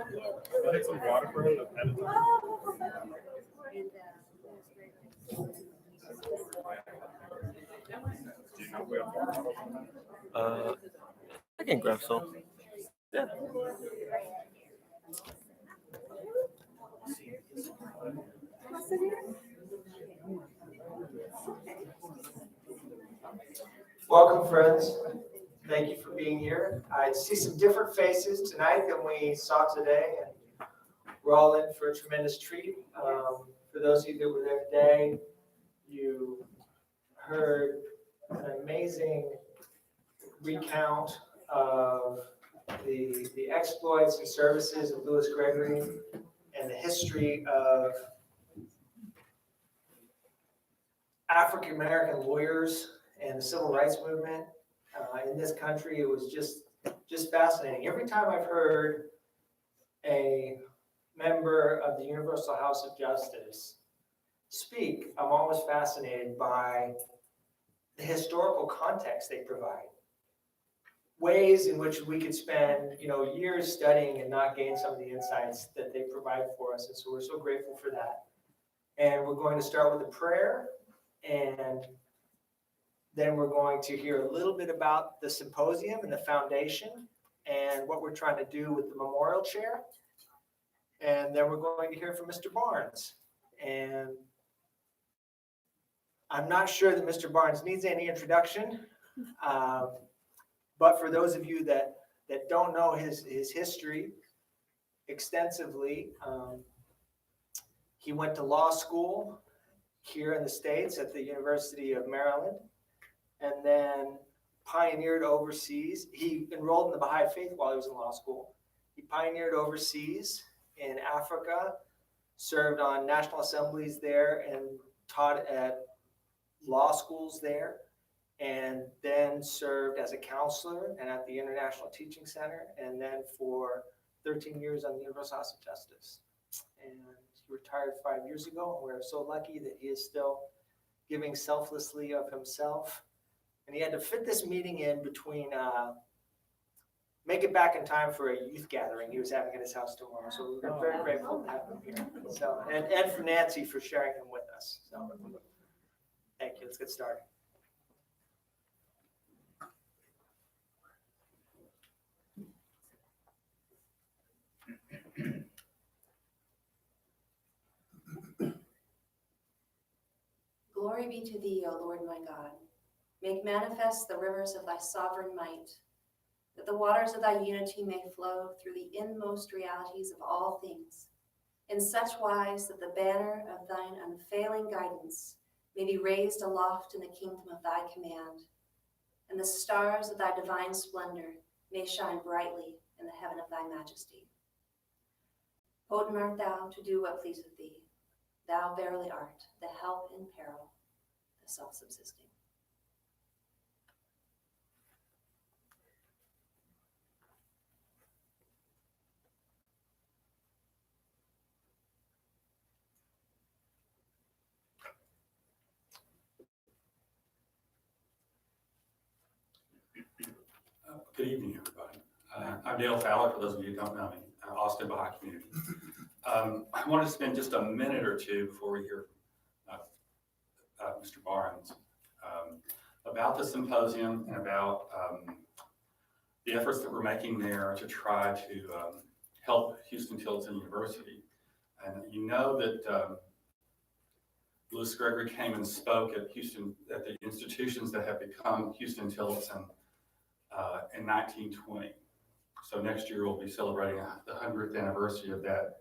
I'll take some water for him ahead of time. Do you know if we have water bottles on that? I can grab some. Yeah. Welcome, friends. Thank you for being here. I see some different faces tonight than we saw today, and we're all in for a tremendous treat. For those of you that were there today, you heard an amazing recount of the exploits and services of Louis Gregory and the history of African American lawyers and the civil rights movement in this country. It was just fascinating. Every time I've heard a member of the Universal House of Justice speak, I'm always fascinated by the historical context they provide. Ways in which we could spend, years studying and not gain some of the insights that they provide for us. And so we're so grateful for that. And we're going to start with a prayer, and then we're going to hear a little bit about the symposium and the foundation and what we're trying to do with the memorial chair. And then we're going to hear from Mr. Barnes. And I'm not sure that Mr. Barnes needs any introduction. But for those of you that don't know his history extensively, he went to law school here in the States at the University of Maryland, and then pioneered overseas. He enrolled in the Baha'i faith while he was in law school. He pioneered overseas in Africa, served on national assemblies there, and taught at law schools there, and then served as a counselor and at the International Teaching Center, and then for 13 years on the Universal House of Justice. And he retired 5 years ago, and we're so lucky that he is still giving selflessly of himself. And he had to fit this meeting in between, make it back in time for a youth gathering he was having at his house tomorrow. So we're very grateful to have him here. So, and for Nancy for sharing him with us. So thank you. Let's get started. Glory be to thee, O Lord my God. Make manifest the rivers of thy sovereign might, that the waters of thy unity may flow through the inmost realities of all things, in such wise that the banner of thine unfailing guidance may be raised aloft in the kingdom of thy command, and the stars of thy divine splendor may shine brightly in the heaven of thy majesty. Potent art thou to do what pleaseth thee. Thou verily art the help in peril, the self-subsisting. Good evening, everybody. I'm Dale Fowler, for those of you who don't know me, Austin Baha'i community. I want to spend just a minute or two before we hear Mr. Barnes about the symposium and about the efforts that we're making there to try to help Huston-Tillotson University. And you know that Louis Gregory came and spoke at the institutions that have become Huston-Tillotson in 1920. So next year we'll be celebrating the 100th anniversary of that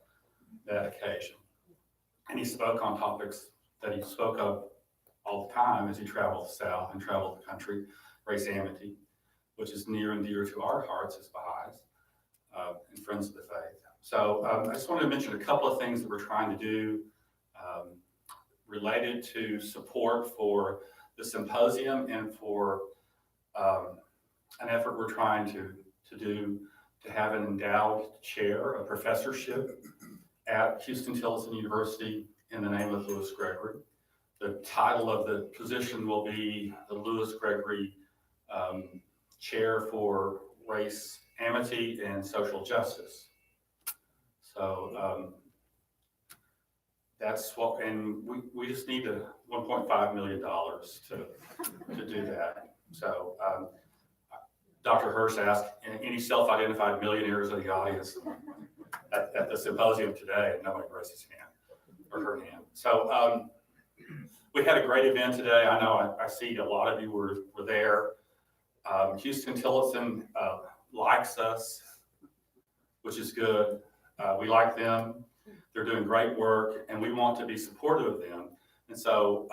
occasion. And he spoke on topics that he spoke of all the time as he traveled south and traveled the country: race amity, which is near and dear to our hearts as Baha'is and friends of the faith. So I just wanted to mention a couple of things that we're trying to do related to support for the symposium and for an effort we're trying to do to have an endowed chair, a professorship at Huston-Tillotson University in the name of Louis Gregory. The title of the position will be the Louis Gregory Chair for Race Amity and Social Justice. So that's what, and we just need $1.5 million to do that. So Dr. Hirsch asked any self-identified millionaires in the audience at the symposium today, and nobody raised his hand or her hand. So we had a great event today. I know I see a lot of you were there. Huston-Tillotson likes us, which is good. We like them. They're doing great work, and we want to be supportive of them. And so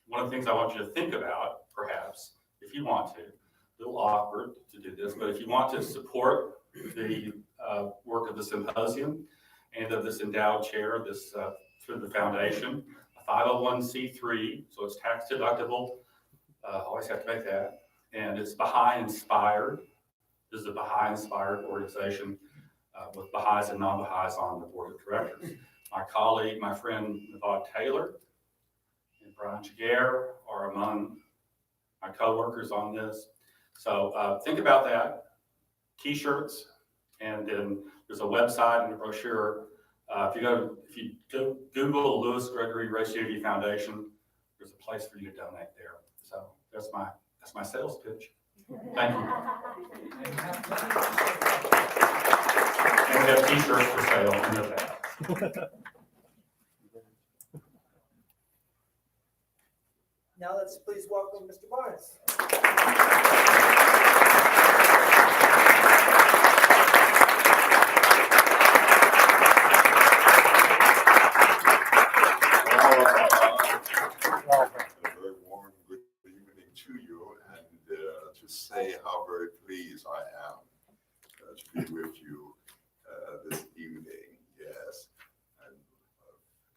one of the things I want you to think about, perhaps, if you want to, a little awkward to do this, but if you want to support the work of the symposium and of this endowed chair, this through the foundation, a 501c3, so it's tax deductible. Always have to make that. And it's Baha'i inspired. This is a Baha'i inspired organization with Baha'is and non-Baha'is on the board of directors. My colleague, my friend Navad Taylor and Brian Jaguar are among my co-workers on this. So think about that. T-shirts, and then there's a website and a brochure. If you go Google Louis Gregory Symposium Foundation, there's a place for you to donate there. So that's my sales pitch. Thank you. And we have T-shirts for sale in the back. Now let's please welcome Mr. Barnes. A very warm good evening to you, and to say how very pleased I am to be with you this evening. Yes, and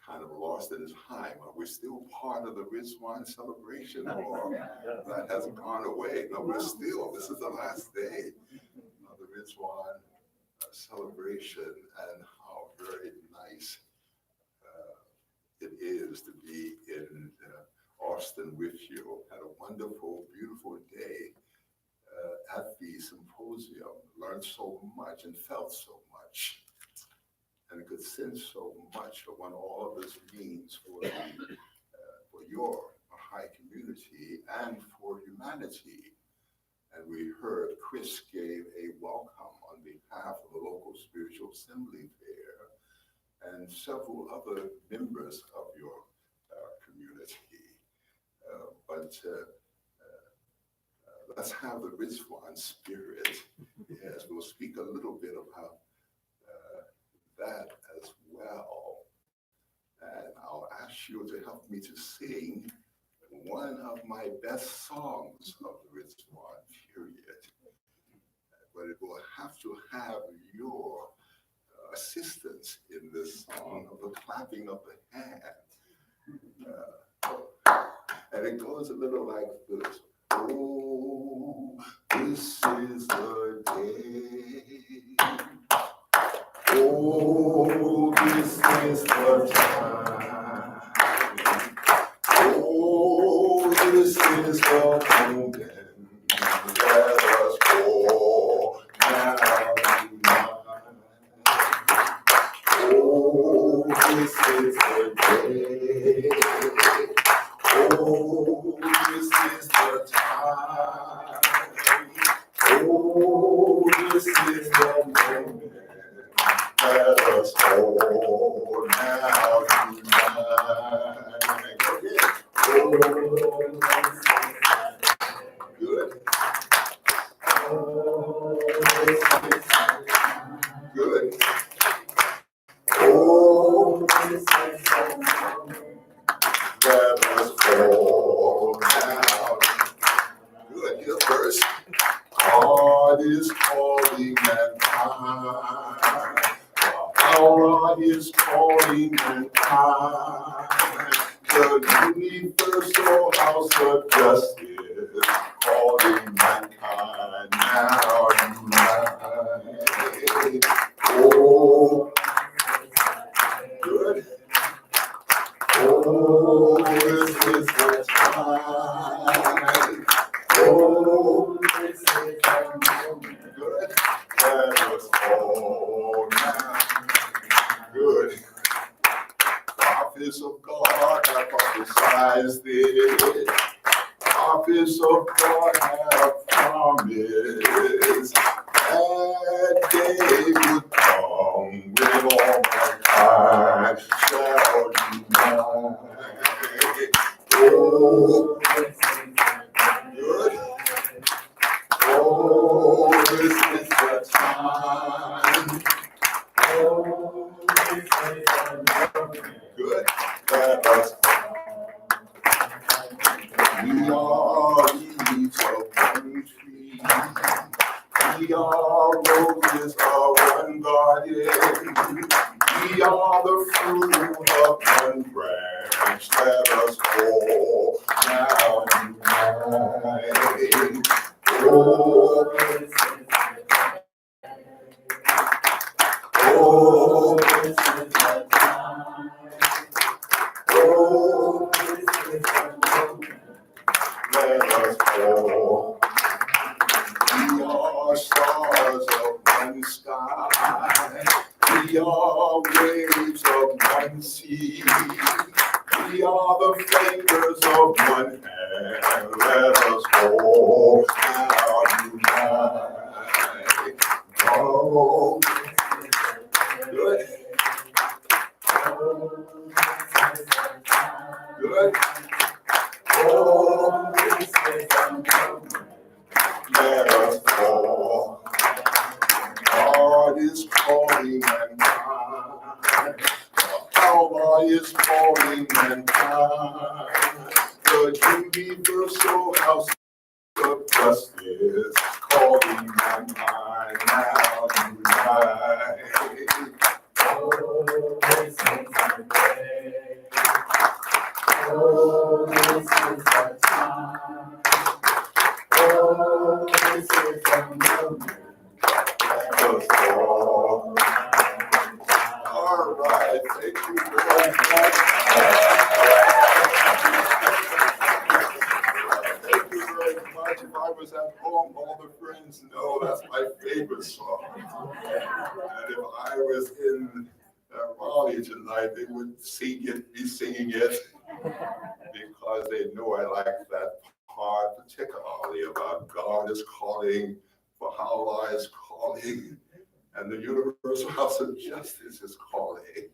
kind of lost in time. Are we still part of the Rizwan celebration, or that hasn't gone away? No, we're still. This is the last day of the Rizwan celebration, and how very nice it is to be in Austin with you. Had a wonderful, beautiful day at the symposium. Learned so much and felt so much, and could sense so much of what all of this means for your Baha'i community and for humanity. And we heard Chris gave a welcome on behalf of the local spiritual assembly there, and several other members of your community. Let's have the Rizwan spirit. Yes, we'll speak a little bit about that as well. And I'll ask you to help me to sing one of my best songs of the Rizwan period. But it will have to have your assistance in this song of the clapping of the hands. And it goes a little like this. Oh, this is the day. Oh, this is the time. Oh, this is the moment. Let us go now unite. Oh, this is the day. Oh, this is the time. Oh, this is the moment. Let us all now unite. Good. Good. Oh, let us all now. Good. Here first. God is calling mankind. God is calling mankind. The universal house of justice, calling mankind now unite. Oh, good. Oh, this is the time. Oh, this is the moment. Good. Let us all now. prophets of God have prophesied this. Prophets of God have promised that day would come when all mankind shall unite. Oh, good. Oh, this is the time. Oh, this is the time. Good. Let us. We are leaves of one tree. We are roses of one garden. We are the fruit of one branch. Let us all now unite. Oh, oh, this is the time. Oh, this is the moment. Let us all. We are stars of one sky. We are waves of one sea. We are the fingers of one hand. Let us all now unite. Oh, good. Good. Oh, let us all. God is calling mankind. Allah is calling mankind. The universal house of justice calling mankind now unite. Oh, this is the day. Oh, this is the time. Oh, this is the moment. Let us all. All right, thank you very much. Thank you very much. If I was at home, all the friends know that's my favorite song. And if I was in Raleigh tonight, they would be singing it, because they know I like that part, particularly about God is calling, Baha'i is calling, and the universal house of justice is calling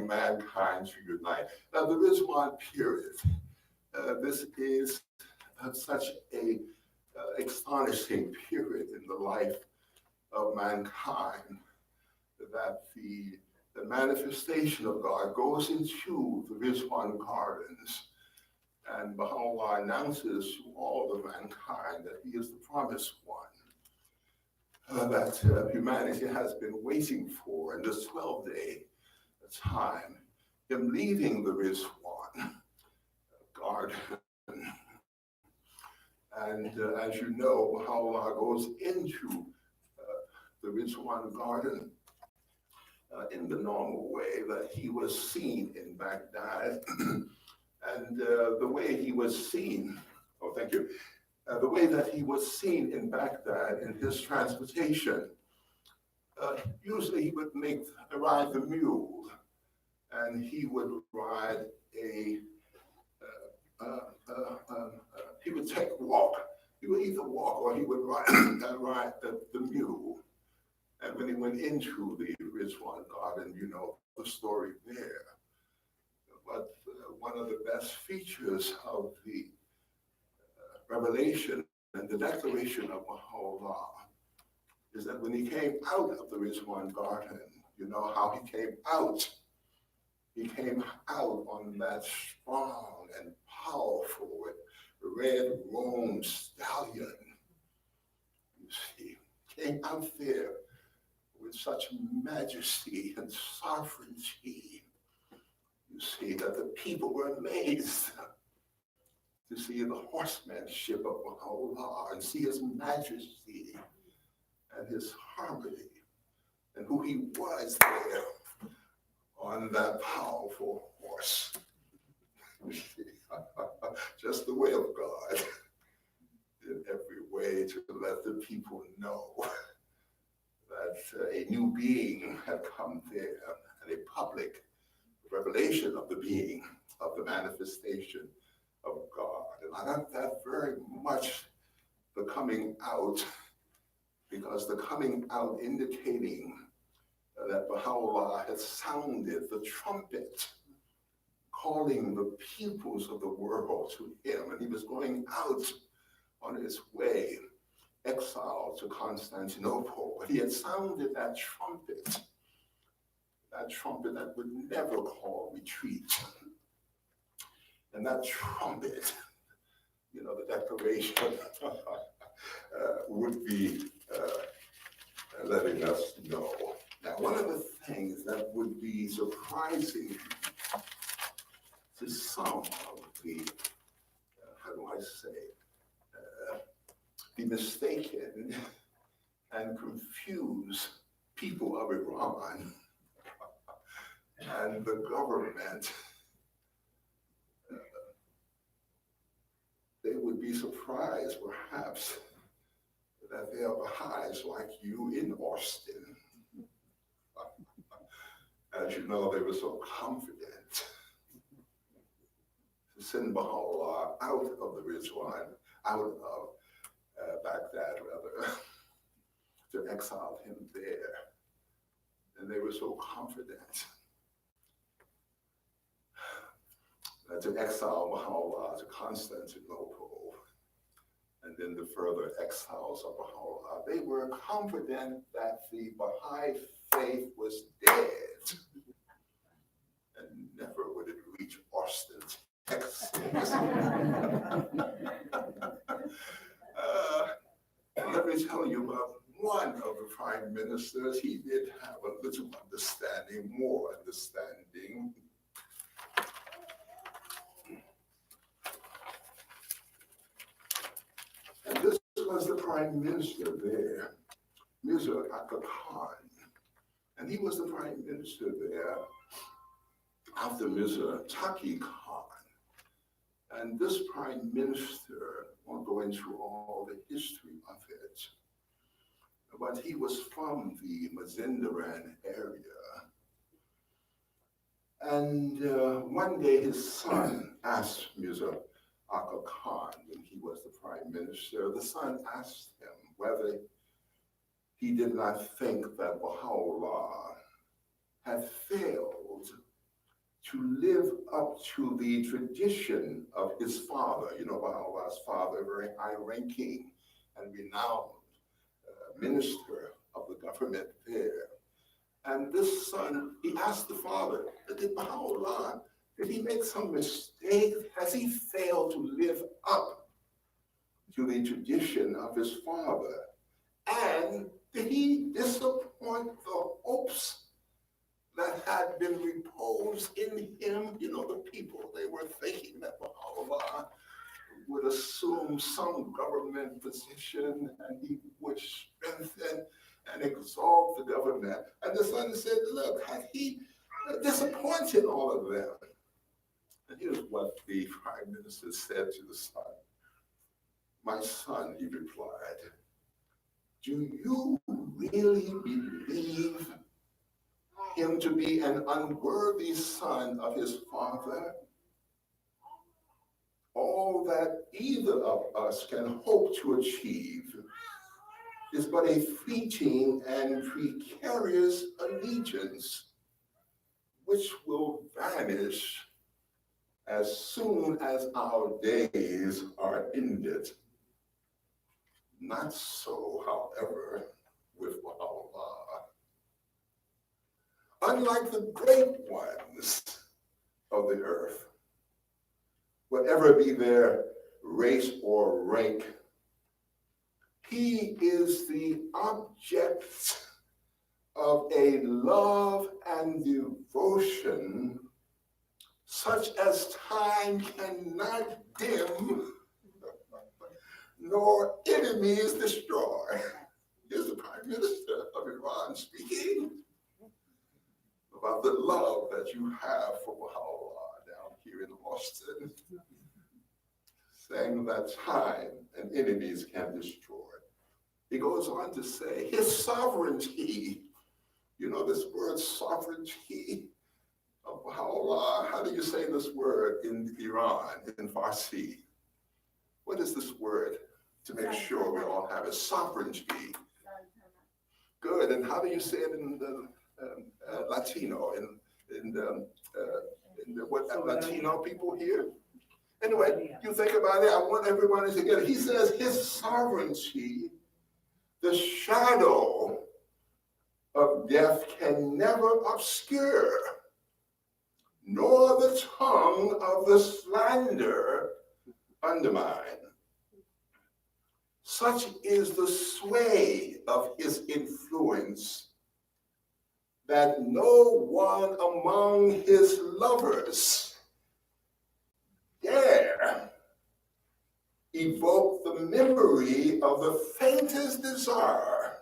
mankind to unite. Now there is one period. This is such a astonishing period in the life of mankind, that the manifestation of God goes into the Rizwan Gardens, and Baha'u'llah announces to all of mankind that he is the promised one, that humanity has been waiting for in this 12-day time, him leaving the Rizwan Garden. And as you know, Baha'u'llah goes into the Rizwan Garden in the normal way that he was seen in Baghdad. And the way he was seen, the way that he was seen in Baghdad in his transportation, usually he would ride the mule, and he would ride he would take a walk. He would either walk or he would ride the mule. And when he went into the Rizwan Garden, you know the story there. But one of the best features of the revelation and the declaration of Baha'u'llah is that when he came out of the Rizwan Garden, you know how he came out? He came out on that strong and powerful red roan stallion. You see, came out there with such majesty and sovereignty. You see that the people were amazed to see the horsemanship of Baha'u'llah and see his majesty and his harmony and who he was there on that powerful horse. Just the way of God in every way to let the people know that a new being had come there, and a public revelation of the being, of the manifestation of God. And I got that very much the coming out, because the coming out indicating that Baha'u'llah had sounded the trumpet, calling the peoples of the world to him, and he was going out on his way, exiled to Constantinople. But he had sounded that trumpet that would never call retreat. And that trumpet, the declaration would be letting us know. Now, one of the things that would be surprising to some of the, how do I say, the mistaken and confused people of Iran and the government, they would be surprised perhaps that there are Baha'is like you in Austin. As you know, they were so confident to send Baha'u'llah out of the Rizwan, out of Baghdad rather, to exile him there. And they were so confident to exile Baha'u'llah to Constantinople, and then the further exiles of Baha'u'llah. They were confident that the Baha'i faith was dead, and never would it reach Austin, Texas. Let me tell you about one of the prime ministers. He did have a little understanding, more understanding. And this was the prime minister there, Mirza Agard-Khan. And he was the prime minister there after Mirza Taqi Khan. And this prime minister, I won't go into all the history of it, but he was from the Mazandaran area. And one day his son asked Mirza Agard Khan, when he was the prime minister, the son asked him whether he did not think that Baha'u'llah had failed to live up to the tradition of his father. Baha'u'llah's father, very high-ranking and renowned minister of the government there. And this son, he asked the father, did Baha'u'llah, did he make some mistake? Has he failed to live up to the tradition of his father? And did he disappoint the hopes that had been reposed in him? The people, they were thinking that Baha'u'llah would assume some government position and he would strengthen and exalt the government. And the son said, look, had he disappointed all of them? And here's what the prime minister said to the son. My son, he replied, do you really believe him to be an unworthy son of his father? All that either of us can hope to achieve is but a fleeting and precarious allegiance, which will vanish as soon as our days are ended. Not so, however, with Baha'u'llah. Unlike the great ones of the earth, whatever be their race or rank, he is the object of a love and devotion such as time cannot dim, nor enemies destroy. Here's the Prime Minister of Iran speaking about the love that you have for Baha'u'llah down here in Austin, saying that time and enemies can destroy. He goes on to say his sovereignty, this word sovereignty of how do you say this word in Iran, in Farsi? What is this word to make sure we all have it? Sovereignty. Good. And how do you say it in the Latino, in the Latino people here? Anyway, you think about it. I want everybody to get it. He says his sovereignty, the shadow of death can never obscure, nor the tongue of the slander undermine. Such is the sway of his influence that no one among his lovers dare evoke the memory of the faintest desire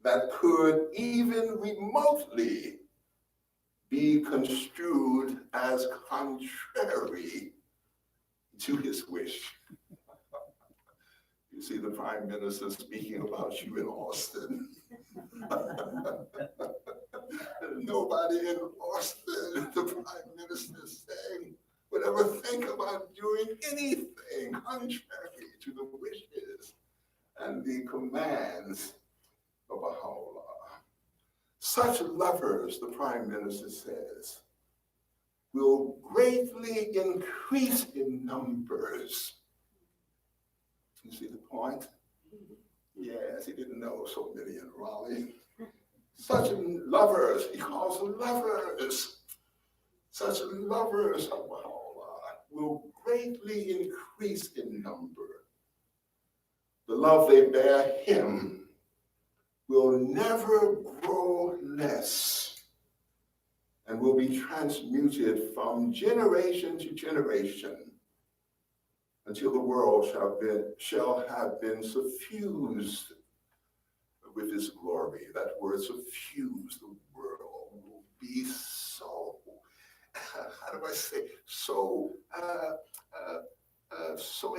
that could even remotely be construed as contrary to his wish. You see the Prime Minister speaking about you in Austin. Nobody in Austin, the Prime Minister is saying, would ever think about doing anything contrary to the wishes and the commands of Baha'u'llah. Such lovers, the Prime Minister says, will greatly increase in numbers. You see the point? Yes, he didn't know so many in Raleigh. Such lovers, he calls them lovers. Such lovers of Baha'u'llah will greatly increase in number. The love they bear him will never grow less and will be transmuted from generation to generation until the world shall have been suffused with his glory. That word suffused, the world will be so, how do I say, so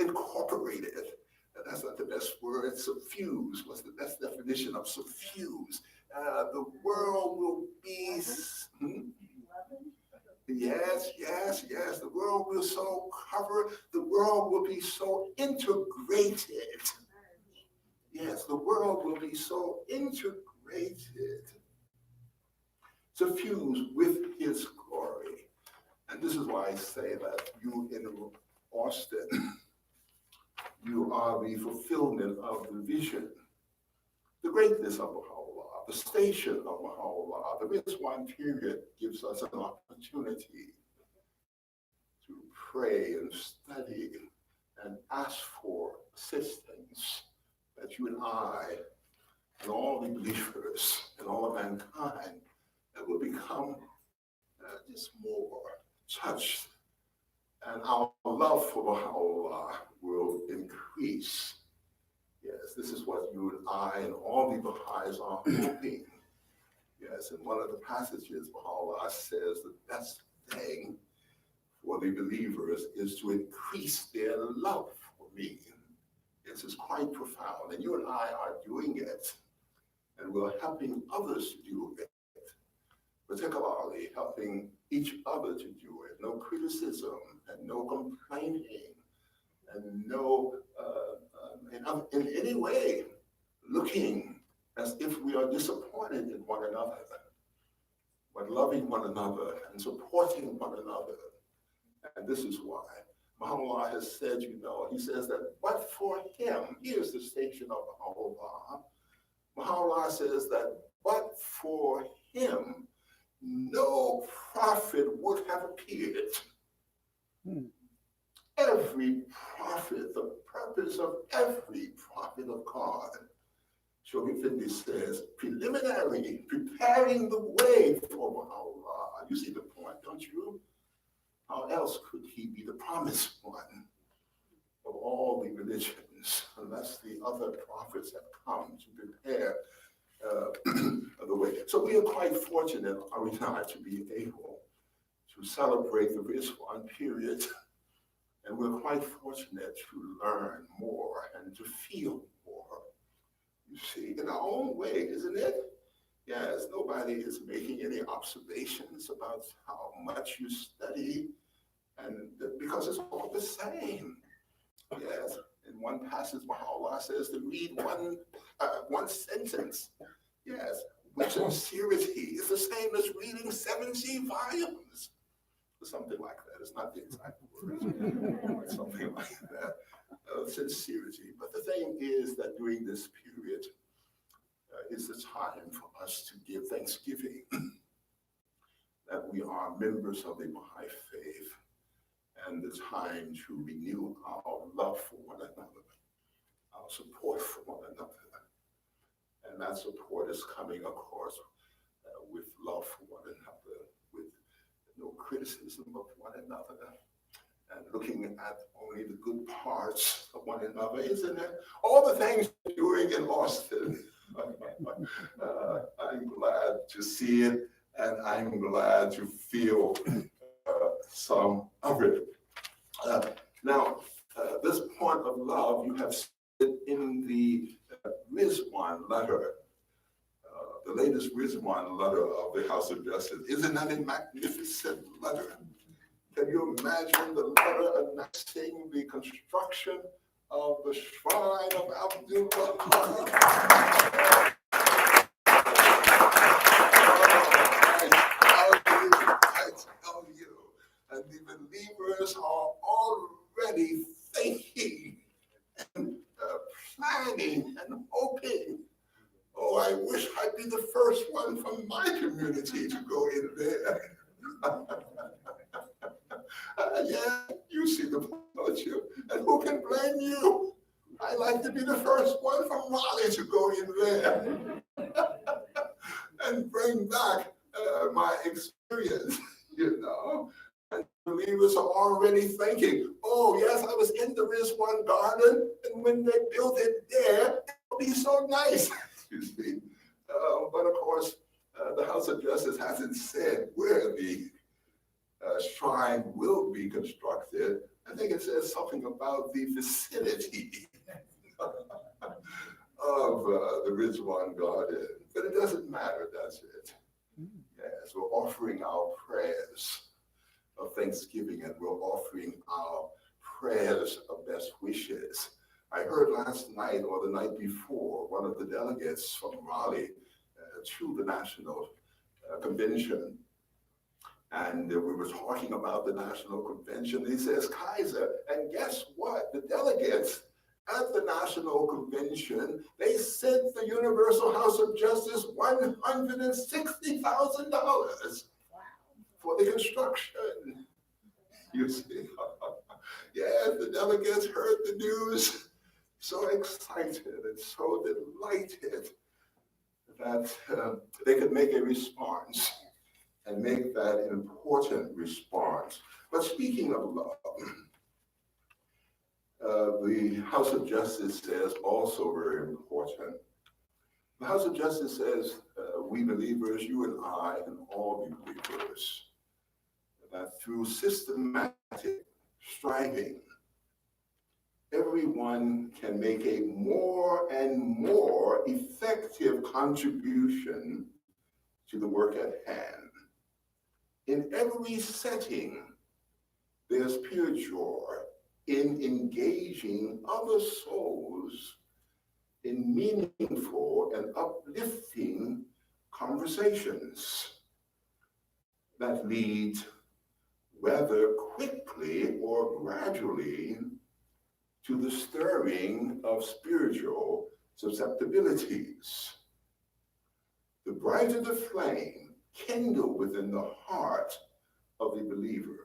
incorporated. That's not the best word. Suffuse. What's the best definition of suffuse? The world will be, yes. The world will so cover. The world will be so integrated. Yes, the world will be so integrated, suffused with his glory. And this is why I say that you in Austin, you are the fulfillment of the vision, the greatness of Baha'u'llah, the station of Baha'u'llah. The Rizwan period gives us an opportunity to pray and study and ask for assistance that you and I and all the believers and all of mankind that will become just more touched, and our love for Baha'u'llah will increase. Yes, this is what you and I and all the Baha'is are hoping. Yes, in one of the passages, Baha'u'llah says the best thing for the believers is to increase their love for me. This is quite profound, and you and I are doing it, and we're helping others to do it, particularly helping each other to do it. No criticism and no complaining, and no, in any way, looking as if we are disappointed in one another, but loving one another and supporting one another. And this is why Baha'u'llah has said, he says that but for him, here's the station of Baha'u'llah. Baha'u'llah says that but for him, no prophet would have appeared. Every prophet, the purpose of every prophet of God, Shogi Findi says, preliminary, preparing the way for Baha'u'llah. You see the point, don't you? How else could he be the promised one of all the religions unless the other prophets have come to prepare the way? So we are quite fortunate, are we not, to be able to celebrate the Rizwan period. And we're quite fortunate to learn more and to feel more. You see, in our own way, isn't it? Yes, nobody is making any observations about how much you study, and because it's all the same. Yes, in one passage, Baha'u'llah says to read one sentence. Yes, with sincerity is the same as reading 70 volumes. Something like that. It's not the exact words, something like that. Sincerity. But the thing is that during this period is the time for us to give thanksgiving that we are members of the Baha'i faith, and the time to renew our love for one another, our support for one another. And that support is coming, of course, with love for one another, with no criticism of one another, and looking at only the good parts of one another, isn't it? All the things we're doing in Austin. I'm glad to see it, and I'm glad to feel some of it. Now, this point of love, you have said in the Rizwan letter, the latest Rizwan letter of the House of Justice. Isn't that a magnificent letter? Can you imagine the letter announcing the construction of the shrine of Abdul-Wahab? I tell you, and the believers are already thinking and planning and hoping. Oh, I wish I'd be the first one from my community to go in there. Yeah, you see the point, don't you? And who can blame you? I like to be the first one from Raleigh to go in there and bring back my experience, you know. And believers are already thinking, oh, yes, I was in the Rizwan garden, and when they built it there, it'll be so nice, you see. But of course, the House of Justice hasn't said where the shrine will be constructed. I think it says something about the vicinity of the Rizwan garden, but it doesn't matter, does it? Yes, we're offering our prayers of thanksgiving, and we're offering our prayers of best wishes. I heard last night or the night before one of the delegates from Raleigh to the National Convention, and we were talking about the National Convention. He says, Kiser, and guess what? The delegates at the National Convention, they sent the Universal House of Justice $160,000 for the construction. You see, yes, the delegates heard the news, so excited and so delighted that they could make a response and make that an important response. But speaking of love, the House of Justice says also very important. The House of Justice says, we believers, you and I and all believers, that through systematic striving, everyone can make a more and more effective contribution to the work at hand. In every setting, there's pure joy in engaging other souls in meaningful and uplifting conversations that lead, whether quickly or gradually, to the stirring of spiritual susceptibilities. The brighter the flame kindled within the heart of the believer,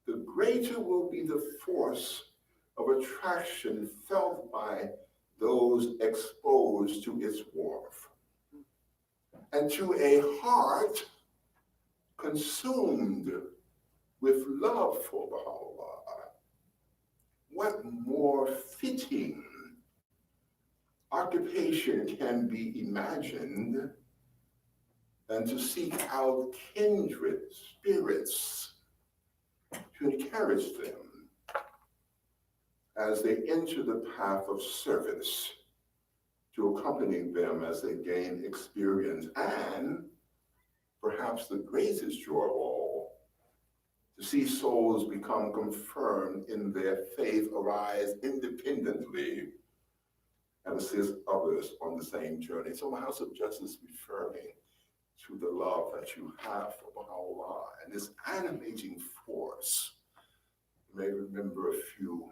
the greater will be the force of attraction felt by those exposed to its warmth. And to a heart consumed with love for Baha'u'llah, what more fitting occupation can be imagined than to seek out kindred spirits to encourage them as they enter the path of service to accompany them as they gain experience, and perhaps the greatest joy of all, to see souls become confirmed in their faith, arise independently, and assist others on the same journey. So the House of Justice referring to the love that you have for Baha'u'llah and this animating force. You may remember a few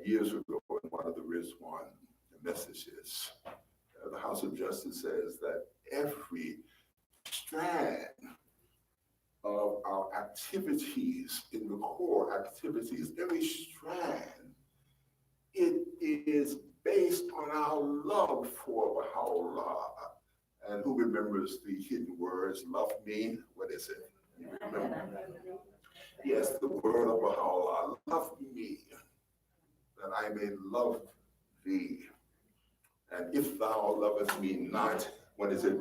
years ago in one of the Rizwan messages, the House of Justice says that every strand of our activities, in the core activities, every strand, it is based on our love for Baha'u'llah. And who remembers the hidden words, love me? What is it? You remember? Yes, the word of Baha'u'llah, love me, that I may love thee. And if thou lovest me not, what is it?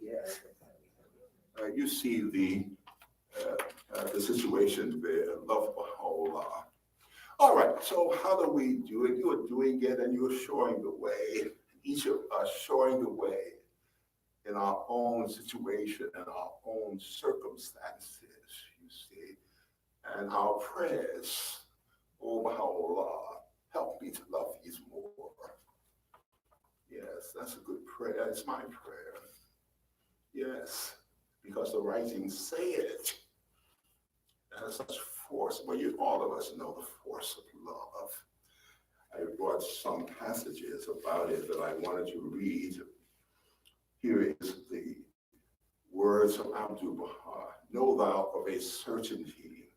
Yes. You see the situation there, love Baha'u'llah. All right, so how do we do it? You are doing it and you're showing the way. Each of us showing the way in our own situation and our own circumstances, you see. And our prayers, oh Baha'u'llah, help me to love these more. Yes, that's a good prayer. It's my prayer. Yes, because the writings say it. And such force, well, all of us know the force of love. I brought some passages about it that I wanted to read. Here is the words of Abdu'l-Baha. Know thou of a certainty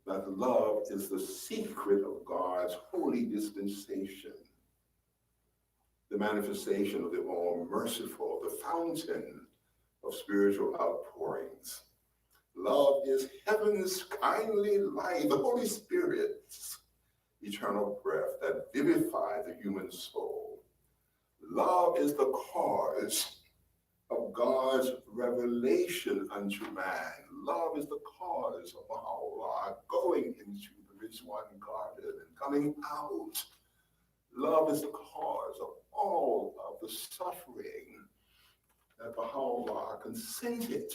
that love is the secret of God's holy dispensation, the manifestation of the all-merciful, the fountain of spiritual outpourings. Love is heaven's kindly light, the Holy Spirit's eternal breath that vivifies the human soul. Love is the cause of God's revelation unto man. Love is the cause of Baha'u'llah going into the Rizwan garden and coming out. Love is the cause of all of the suffering that Baha'u'llah consented.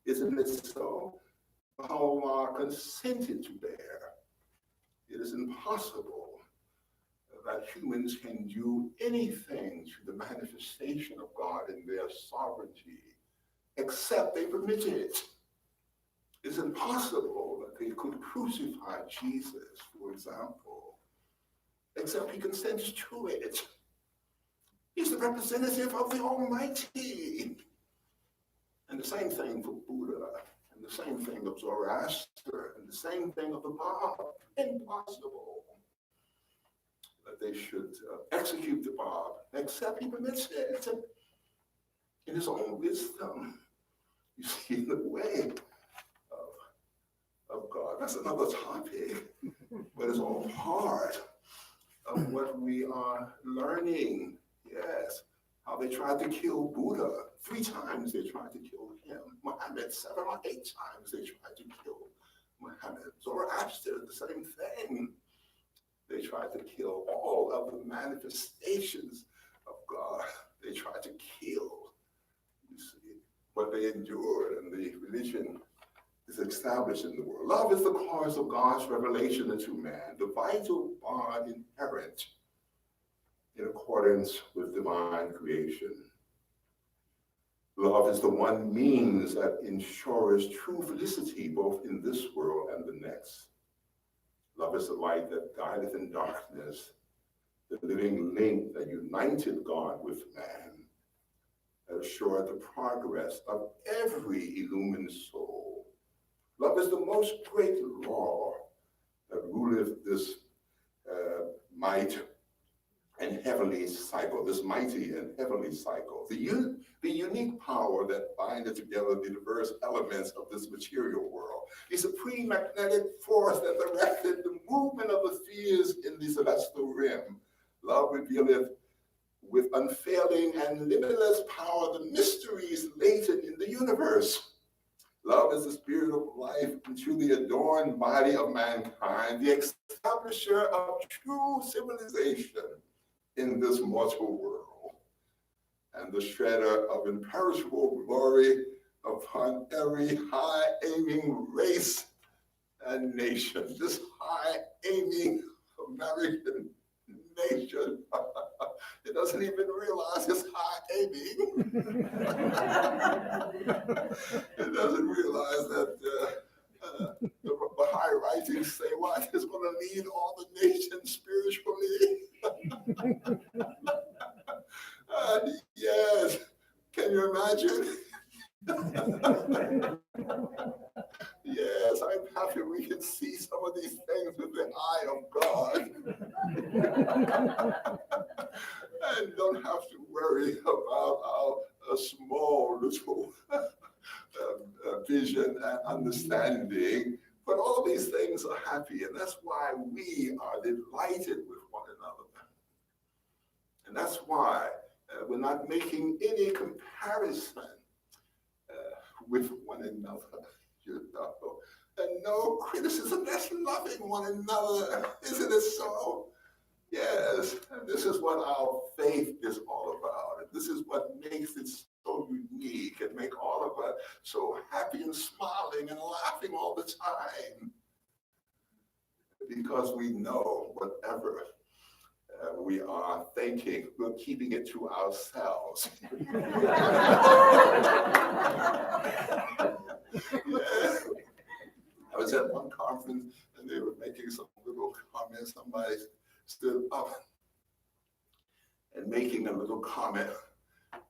Isn't it so? Baha'u'llah consented to bear. It is impossible that humans can do anything to the manifestation of God in their sovereignty, except they permit it. It's impossible that they could crucify Jesus, for example, except he consents to it. He's the representative of the Almighty. And the same thing for Buddha, and the same thing of Zoroaster, and the same thing of the Bab. Impossible that they should execute the Bab, except he permits it in his own wisdom. You see the way of God. That's another topic, but it's all part of what we are learning. Yes, how they tried to kill Buddha. 3 times they tried to kill him. Muhammad, 7 or 8 times they tried to kill Muhammad. Zoroaster, the same thing. They tried to kill all of the manifestations of God. They tried to kill, you see, what they endured, and the religion is established in the world. Love is the cause of God's revelation into man, the vital bond inherent in accordance with divine creation. Love is the one means that ensures true felicity both in this world and the next. Love is the light that guideth in darkness, the living link that united God with man, that assured the progress of every illumined soul. Love is the most great law that ruleth this might and heavenly cycle, this mighty and heavenly cycle. The unique power that bindeth together the diverse elements of this material world, the supreme magnetic force that directed the movement of the spheres in the celestial rim. Love revealeth with unfailing and limitless power the mysteries latent in the universe. Love is the spirit of life into the adorned body of mankind, the establisher of true civilization. in this mortal world, and the shredder of imperishable glory upon every high-aiming race and nation. This high-aiming American nation, it doesn't even realize it's high-aiming. It doesn't realize that the Baha'i writings say what is going to lead all the nations spiritually. And yes, can you imagine? Yes, I'm happy we can see some of these things with the eye of God. And don't have to worry about our small little vision and understanding. But all these things are happy, and that's why we are delighted with one another. And that's why we're not making any comparison with one another, you know. And no criticism, that's loving one another, isn't it so? Yes, and this is what our faith is all about. And this is what makes it so unique and make all of us so happy and smiling and laughing all the time. Because we know whatever we are thinking, we're keeping it to ourselves. Yeah. I was at one conference and they were making some little comments. Somebody stood up and making a little comment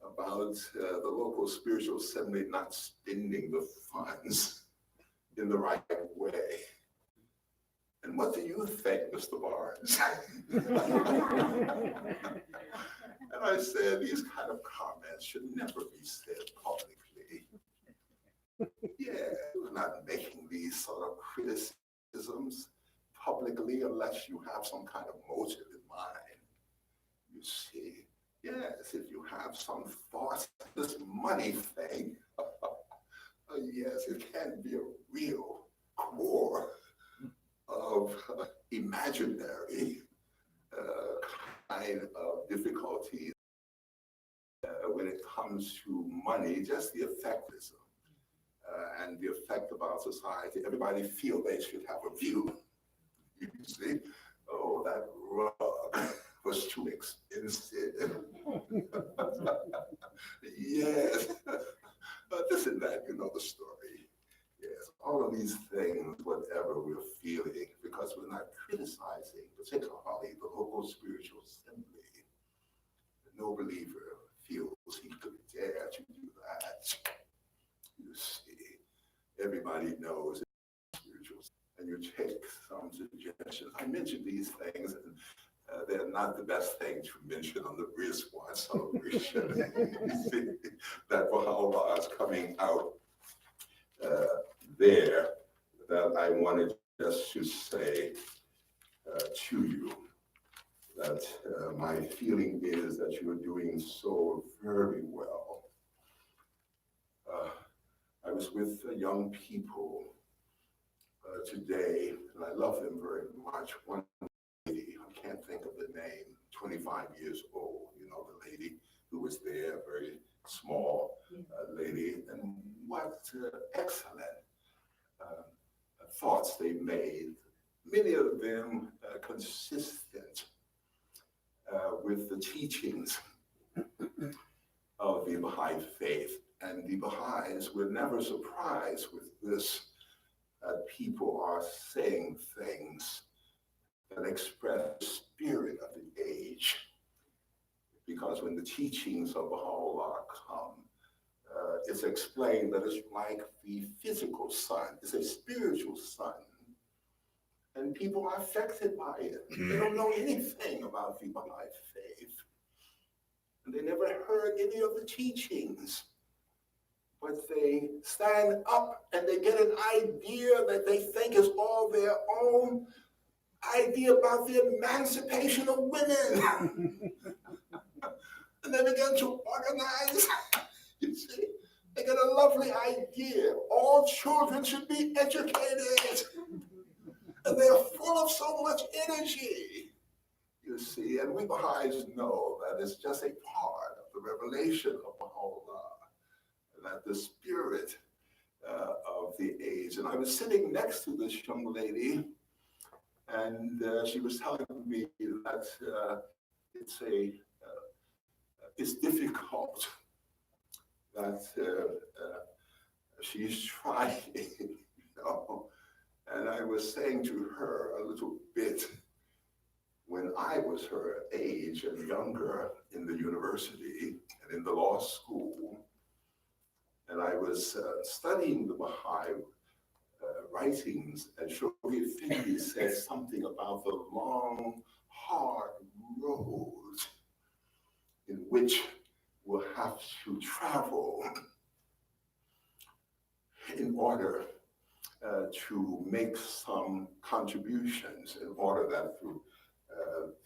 about the local spiritual assembly not spending the funds in the right way. And what do you think, Mr. Barnes? And I said, these kind of comments should never be said publicly. Yeah, we're not making these sort of criticisms publicly unless you have some kind of motive in mind. You see, yes, if you have some thoughts, this money thing, yes, it can be a real core of imaginary kind of difficulties when it comes to money, just the effectivism and the effect of our society. Everybody feel they should have a view. You see, oh, that rug was too expensive. Yes, this and that, you know the story. Yes, all of these things, whatever we're feeling, because we're not criticizing, particularly the local spiritual assembly. No believer feels he could dare to do that. You see, everybody knows spiritual, and you take some suggestions. I mentioned these things, and they're not the best thing to mention on the Rizwan celebration. You see, that Baha'u'llah is coming out there, that I wanted just to say to you that my feeling is that you're doing so very well. I was with young people today, and I love them very much. One lady, I can't think of the name, 25 years old, you know, the lady who was there, very small lady, and what excellent thoughts they made, many of them consistent with the teachings of the Baha'i faith. And the Baha'is were never surprised with this, that people are saying things that express the spirit of the age. Because when the teachings of Baha'u'llah come, it's explained that it's like the physical sun, it's a spiritual sun. And people are affected by it. They don't know anything about the Baha'i faith. And they never heard any of the teachings. But they stand up and they get an idea that they think is all their own idea about the emancipation of women. And they begin to organize. You see, they get a lovely idea. All children should be educated. And they're full of so much energy. You see, university, and we Baha'is know that it's just a part of the revelation of Baha'u'llah, that the spirit of the age. And I was sitting next to this young lady, and she was telling me that it's difficult, that she's trying, you know. And I was saying to her a little bit, when I was her age and younger in the university and in the law school, and I was studying the Baha'i writings, and Shoghi Effendi said something about the long, hard road in which we'll have to travel in order to make some contributions, in order that through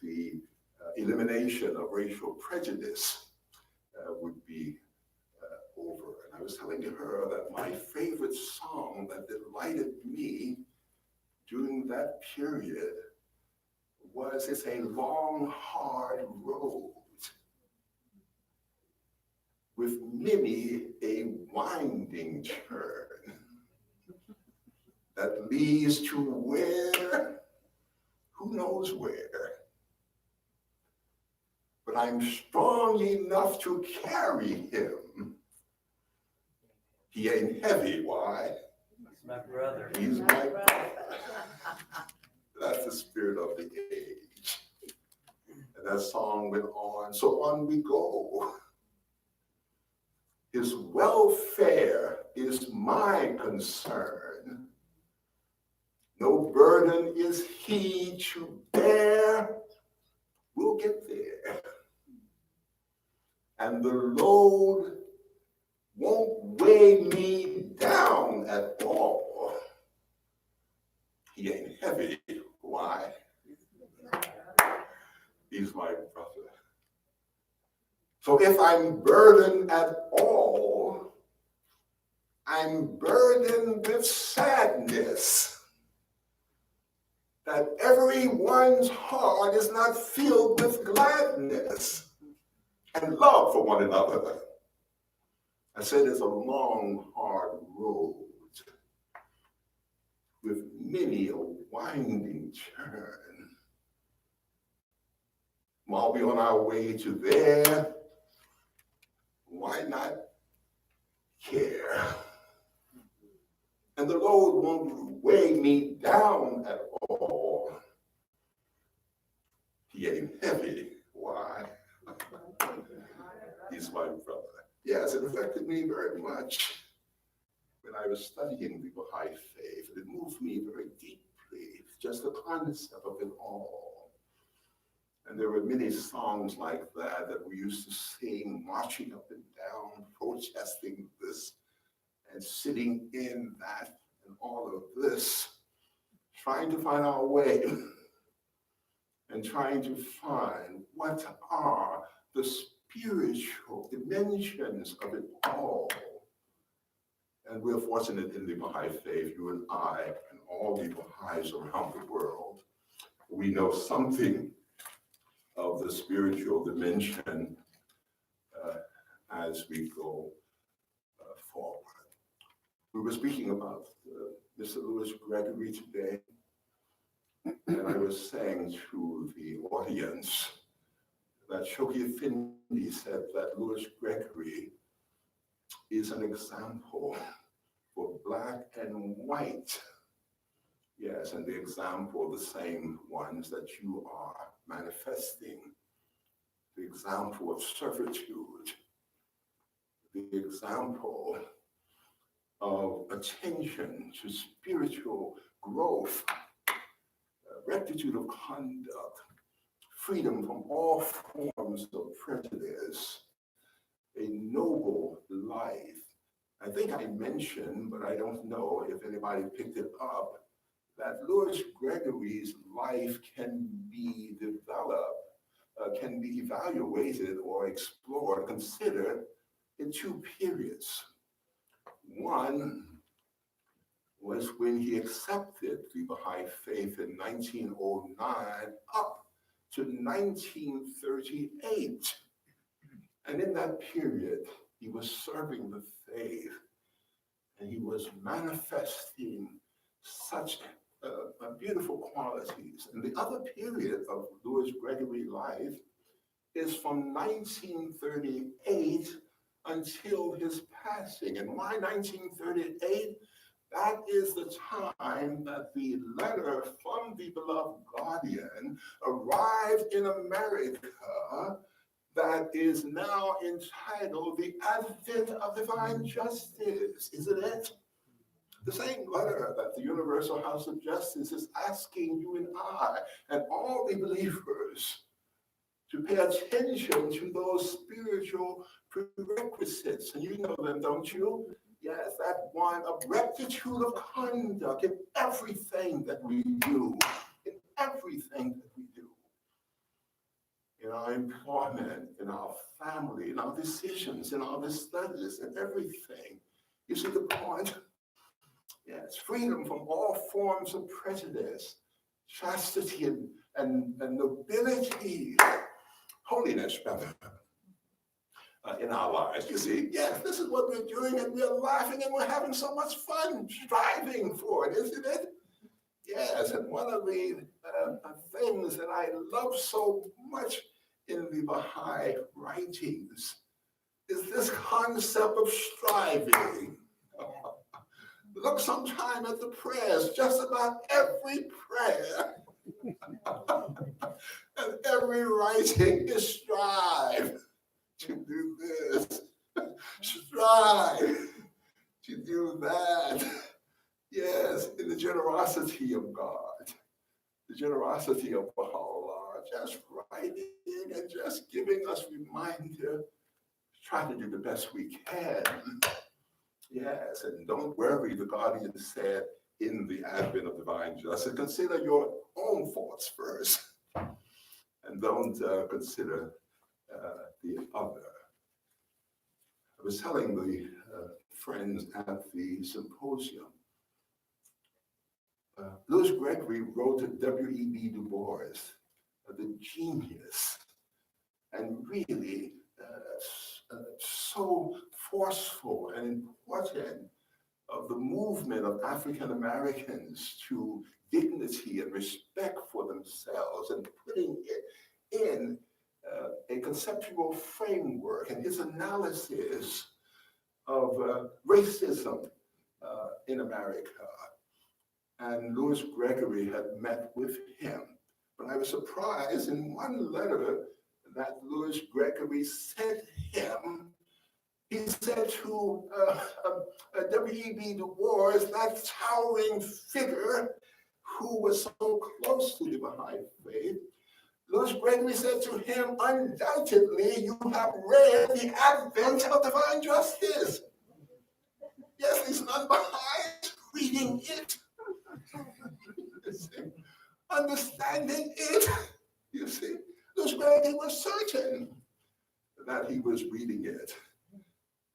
the elimination of racial prejudice would be over. And I was telling her that my favorite song that delighted me during that period was "It's a Long, Hard Road with many a winding turn that leads to where, who knows where. But I'm strong enough to carry him. He ain't heavy, why? He's my brother. He's my brother. That's the spirit of the age. And that song went on, so on we go. His welfare is my concern. No burden is he to bear. We'll get there. And the load won't weigh me down at all. He ain't heavy. Why? He's my brother. So if I'm burdened at all, I'm burdened with sadness that everyone's heart is not filled with gladness and love for one another. I said it's a long, hard road with many a winding turn. While we're on our way to there, why not care? And the load won't weigh me down at all. He ain't heavy. Why? He's my brother. Yes, it affected me very much when I was studying the Baha'i faith. It moved me very deeply, just the concept of it all. And there were many songs like that that we used to sing, marching up and down, protesting this, and sitting in that, and all of this, trying to find our way, and trying to find what are the spiritual dimensions of it all. And we're fortunate in the Baha'i faith, you and I, and all the Baha'is around the world, we know something of the spiritual dimension as we go forward. We were speaking about Mr. Louis Gregory today, and I was saying to the audience that Shoghi Effendi said that Louis Gregory is an example for black and white. Yes, and the example, the same ones that you are manifesting, the example of servitude, the example of attention to spiritual growth, rectitude of conduct, freedom from all forms of prejudice, a noble life. I think I mentioned, but I don't know if anybody picked it up, that Louis Gregory's life can be developed, can be evaluated or explored, considered in two periods. One was when he accepted the Baha'i faith in 1909 up to 1938. And in that period, he was serving the faith, and he was manifesting such beautiful qualities. And the other period of Louis Gregory life is from 1938 until his passing. And why 1938? That is the time that the letter from the beloved guardian arrived in America that is now entitled The Advent of Divine Justice, isn't it? The same letter that the Universal House of Justice is asking you and I and all the believers to pay attention to those spiritual prerequisites. And you know them, don't you? Yes, that one of rectitude of conduct in everything that we do, in everything that we do. In our employment, in our family, in our decisions, in our studies, in everything. You see the point? Yes, freedom from all forms of prejudice, chastity and nobility, holiness, rather, in our lives. You see, yes, this is what we're doing, and we're laughing, and we're having so much fun striving for it, isn't it? Yes, and one of the things that I love so much in the Baha'i writings is this concept of striving. Look sometime at the prayers, just about every prayer and every writing is strive to do this, strive to do that. Yes, in the generosity of God, the generosity of Baha'u'llah, just writing and just giving us reminder, try to do the best we can. Yes, and don't worry, the guardian said in the Advent of Divine Justice, consider your own thoughts first, and don't consider the other. I was telling the friends at the symposium, Louis Gregory wrote W.E.B. Du Bois, the genius, and really so forceful and important of the movement of African Americans to dignity and respect for themselves, and putting it in a conceptual framework, and his analysis of racism in America. And Louis Gregory had met with him. But I was surprised in one letter that Louis Gregory sent him. He said to W.E.B. Du Bois, that towering figure who was so close to the Baha'i faith, Louis Gregory said to him, undoubtedly you have read the Advent of Divine Justice. Yes, these non-Baha'is reading it, understanding it. You see, Louis Gregory was certain that he was reading it.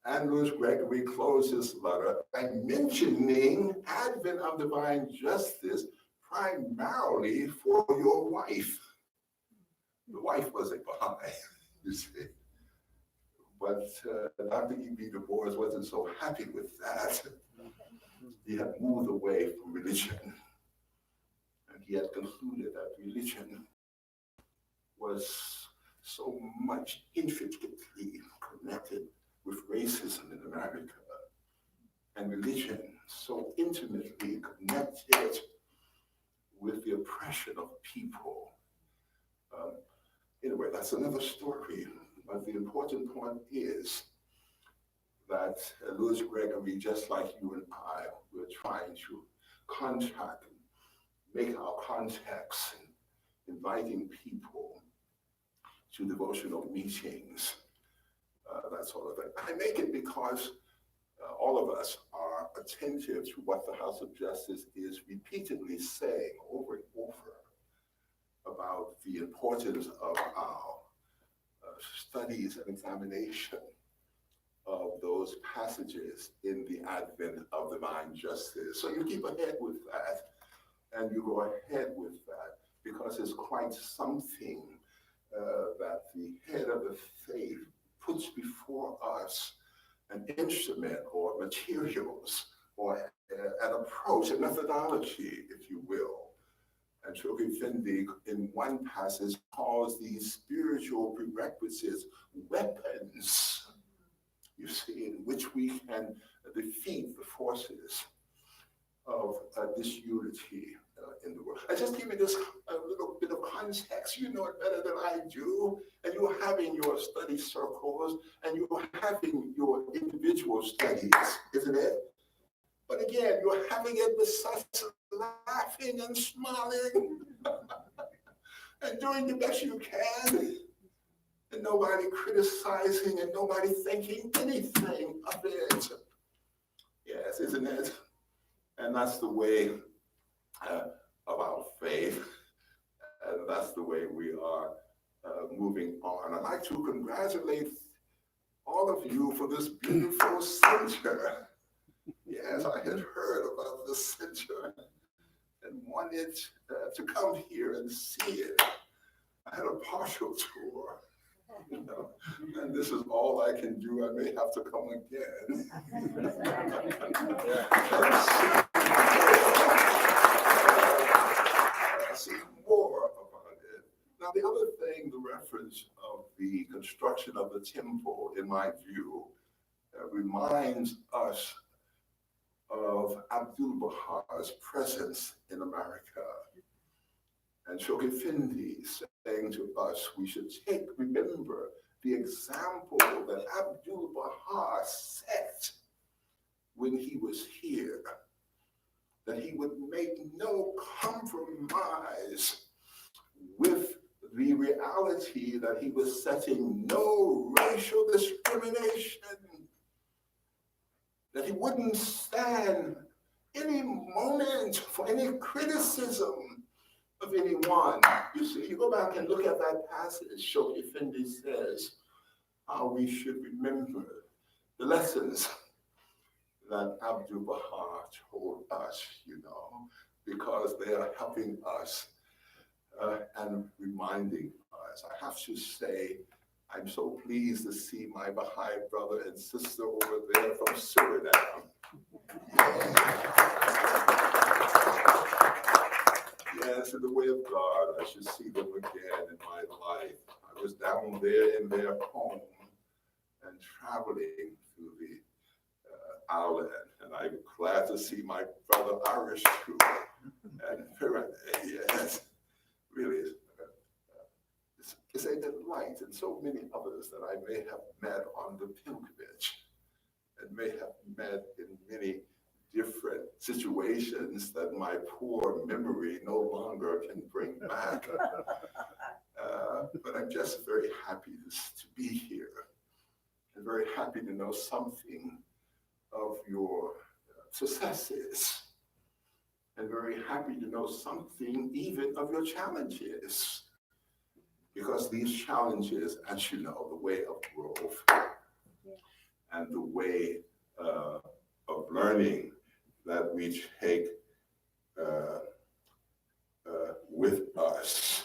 And Louis Gregory closed his letter by mentioning Advent of Divine Justice primarily for your wife. The wife was a Baha'i, you see. But Dr. E.B. Du Bois wasn't so happy with that. He had moved away from religion. And he had concluded that religion was so much intricately connected with racism in America, and religion so intimately connected with the oppression of people. Anyway, that's another story. But the important point is that Louis Gregory, just like you and I, we're trying to contact and make our contacts, inviting people to devotional meetings, that sort of thing. I make it because all of us are attentive to what the House of Justice is repeatedly saying over and over about the importance of our studies and examination of those passages in the Advent of Divine Justice. So you keep ahead with that, and you go ahead with that, because it's quite something that the head of the faith puts before us an instrument or materials or an approach, a methodology, if you will. And Chogifindi in one passage calls these spiritual prerequisites weapons, you see, in which we can defeat the forces of disunity in the world. I just give you this a little bit of context. You know it better than I do. And you're having your study circles and you're having your individual studies, isn't it? But again, you're having it with such laughing and smiling and doing the best you can. And nobody criticizing and nobody thinking anything of it. Yes, isn't it? And that's the way of our faith. And that's the way we are moving on. I'd like to congratulate all of you for this beautiful center. Yes, I had heard about this center and wanted to come here and see it. I had a partial tour, you know, and this is all I can do. I may have to come again. See more about it. Now, the other thing, the reference of the construction of the temple, in my view, reminds us of Abdu'l-Baha's presence in America. And Chogifindi saying to us, we should remember the example that Abdu'l-Baha set when he was here, that he would make no compromise with the reality that he was setting no racial discrimination, that he wouldn't stand any moment for any criticism of anyone. You see, you go back and look at that passage, Chogifindi says how we should remember the lessons that Abdu'l-Baha told us, you know, because they are helping us and reminding us. I have to say, I'm so pleased to see my Baha'i brother and sister over there from Suriname. Yes, in the way of God, I should see them again in my life. I was down there in their home and traveling through the island, and I'm glad to see my brother Irish too. And yes, really, it's a delight, and so many others that I may have met on the pilgrimage and may have met in many different situations that my poor memory no longer can bring back. But I'm just very happy to be here and very happy to know something of your successes and very happy to know something even of your challenges, because these challenges, as you know, the way of growth and the way of learning that we take with us.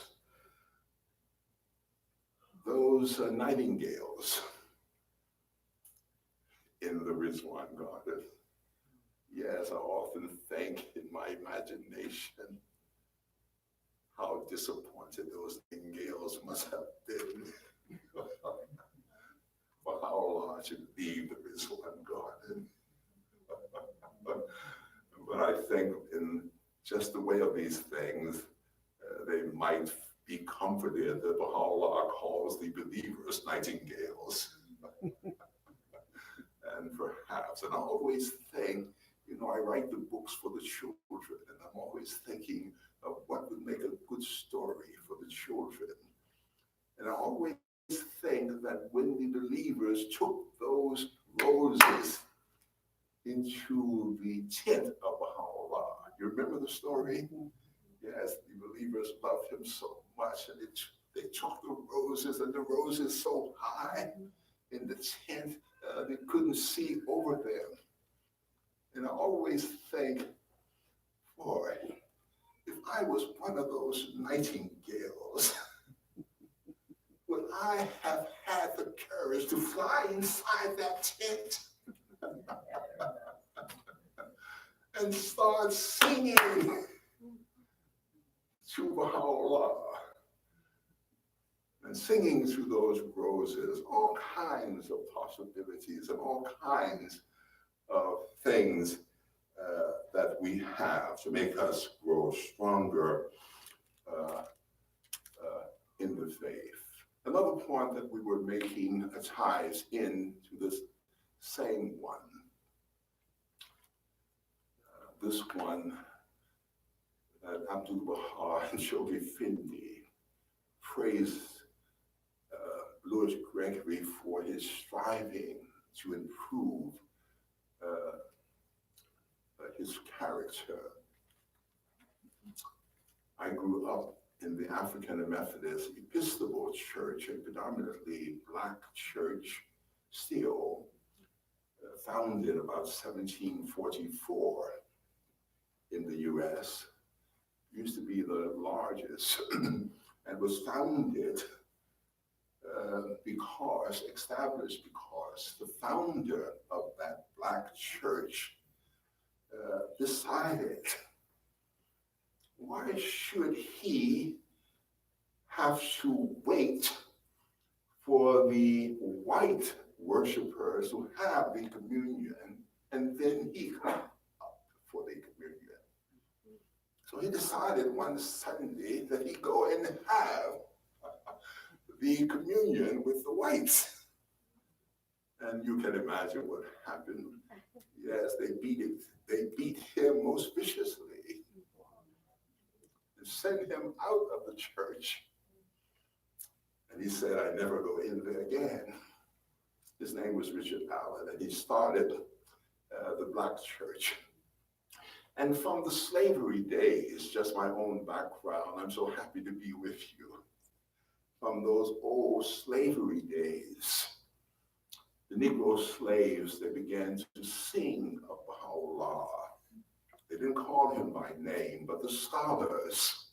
Those nightingales in the Rizwan garden. Yes, I often think in my imagination how disappointed those nightingales must have been for how long to leave the Rizwan garden. But I think in just the way of these things, they might be comforted that Baha'u'llah calls the believers nightingales. And perhaps, and I always think, you know, I write the books for the children, and I'm always thinking of what would make a good story for the children. And I always think that when the believers took those roses into the tent of Baha'u'llah, you remember the story? Yes, the believers loved him so much, and they took the roses, and the roses so high in the tent, they couldn't see over them. And I always think, boy, if I was one of those nightingales, would I have had the courage to fly inside that tent and start singing to Baha'u'llah and singing through those roses, all kinds of possibilities and all kinds of things that we have to make us grow stronger in the faith. Another point that we were making ties into this same one. This one that Abdu'l-Baha and Shoghi Findi praised Louis Gregory for his striving to improve his character. I grew up in the African Methodist Episcopal Church, a predominantly Black church, still founded about 1744 in the US. Used to be the largest and was founded established because the founder of that Black church decided, why should he have to wait for the white worshipers to have the communion and then he come up for the communion? So he decided one Sunday that he'd go and have the communion with the whites. And you can imagine what happened. Yes, they beat him most viciously and sent him out of the church. And he said, I never go in there again. His name was Richard Allen, and he started the Black church. And from the slavery days, just my own background, I'm so happy to be with you. From those old slavery days, the Negro slaves, they began to sing of Baha'u'llah. They didn't call him by name, but the scholars,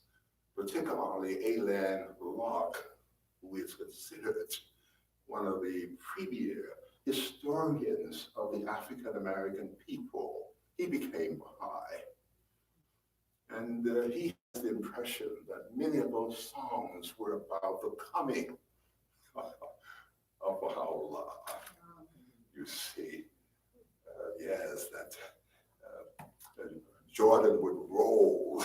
particularly Alan Locke, who is considered one of the premier historians of the African American people, he became Baha'i. And he has the impression that many of those songs were about the coming of Baha'u'llah. You see, yes, that Jordan would roll